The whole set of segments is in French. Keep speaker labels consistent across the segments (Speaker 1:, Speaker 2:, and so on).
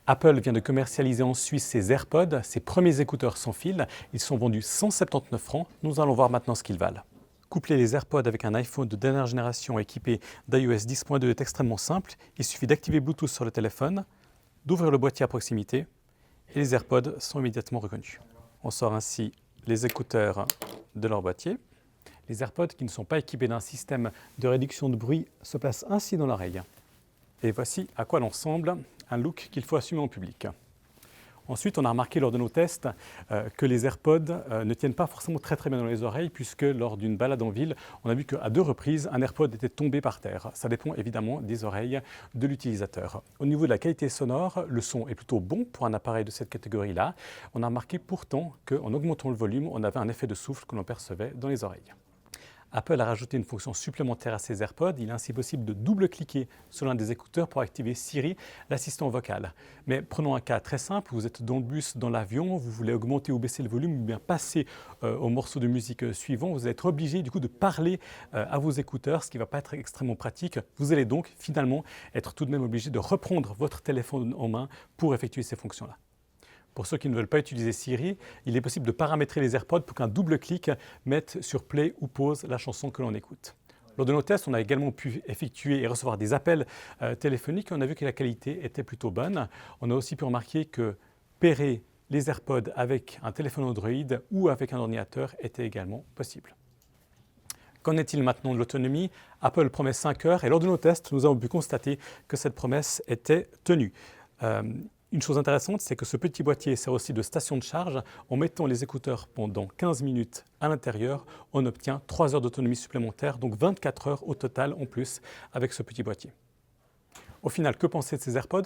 Speaker 1: Apple vient de commercialiser en Suisse ses AirPods, ses premiers écouteurs sans fil. Ils sont vendus 179 francs. Nous allons voir maintenant ce qu'ils valent. Coupler les AirPods avec un iPhone de dernière génération équipé d'iOS 10.2 est extrêmement simple. Il suffit d'activer Bluetooth sur le téléphone, d'ouvrir le boîtier à proximité et les AirPods sont immédiatement reconnus. On sort ainsi les écouteurs de leur boîtier. Les AirPods qui ne sont pas équipés d'un système de réduction de bruit se placent ainsi dans l'oreille. Et voici à quoi l'on ressemble, un look qu'il faut assumer en public. Ensuite, on a remarqué lors de nos tests que les AirPods ne tiennent pas forcément très bien dans les oreilles, puisque lors d'une balade en ville, on a vu qu'à 2 reprises, un AirPod était tombé par terre. Ça dépend évidemment des oreilles de l'utilisateur. Au niveau de la qualité sonore, le son est plutôt bon pour un appareil de cette catégorie-là. On a remarqué pourtant qu'en augmentant le volume, on avait un effet de souffle que l'on percevait dans les oreilles. Apple a rajouté une fonction supplémentaire à ses AirPods. Il est ainsi possible de double-cliquer sur l'un des écouteurs pour activer Siri, l'assistant vocal. Mais prenons un cas très simple, vous êtes dans le bus, dans l'avion, vous voulez augmenter ou baisser le volume ou bien passer au morceau de musique suivant. Vous allez être obligé du coup de parler à vos écouteurs, ce qui ne va pas être extrêmement pratique. Vous allez donc finalement être tout de même obligé de reprendre votre téléphone en main pour effectuer ces fonctions-là. Pour ceux qui ne veulent pas utiliser Siri, il est possible de paramétrer les AirPods pour qu'un double clic mette sur play ou pause la chanson que l'on écoute. Lors de nos tests, on a également pu effectuer et recevoir des appels téléphoniques et on a vu que la qualité était plutôt bonne. On a aussi pu remarquer que pairer les AirPods avec un téléphone Android ou avec un ordinateur était également possible. Qu'en est-il maintenant de l'autonomie? Apple promet 5 heures et lors de nos tests, nous avons pu constater que cette promesse était tenue. Une chose intéressante, c'est que ce petit boîtier sert aussi de station de charge. En mettant les écouteurs pendant 15 minutes à l'intérieur, on obtient 3 heures d'autonomie supplémentaire, donc 24 heures au total en plus avec ce petit boîtier. Au final, que penser de ces AirPods?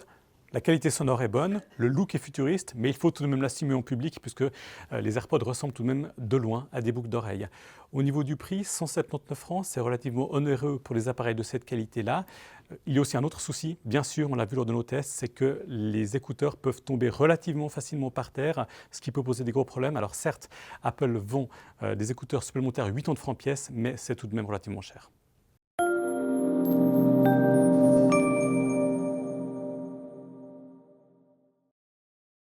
Speaker 1: La qualité sonore est bonne, le look est futuriste, mais il faut tout de même l'assumer en public puisque les AirPods ressemblent tout de même de loin à des boucles d'oreilles. Au niveau du prix, 179 francs, c'est relativement onéreux pour les appareils de cette qualité-là. Il y a aussi un autre souci, bien sûr, on l'a vu lors de nos tests, c'est que les écouteurs peuvent tomber relativement facilement par terre, ce qui peut poser des gros problèmes. Alors certes, Apple vend des écouteurs supplémentaires 80 francs pièce, mais c'est tout de même relativement cher.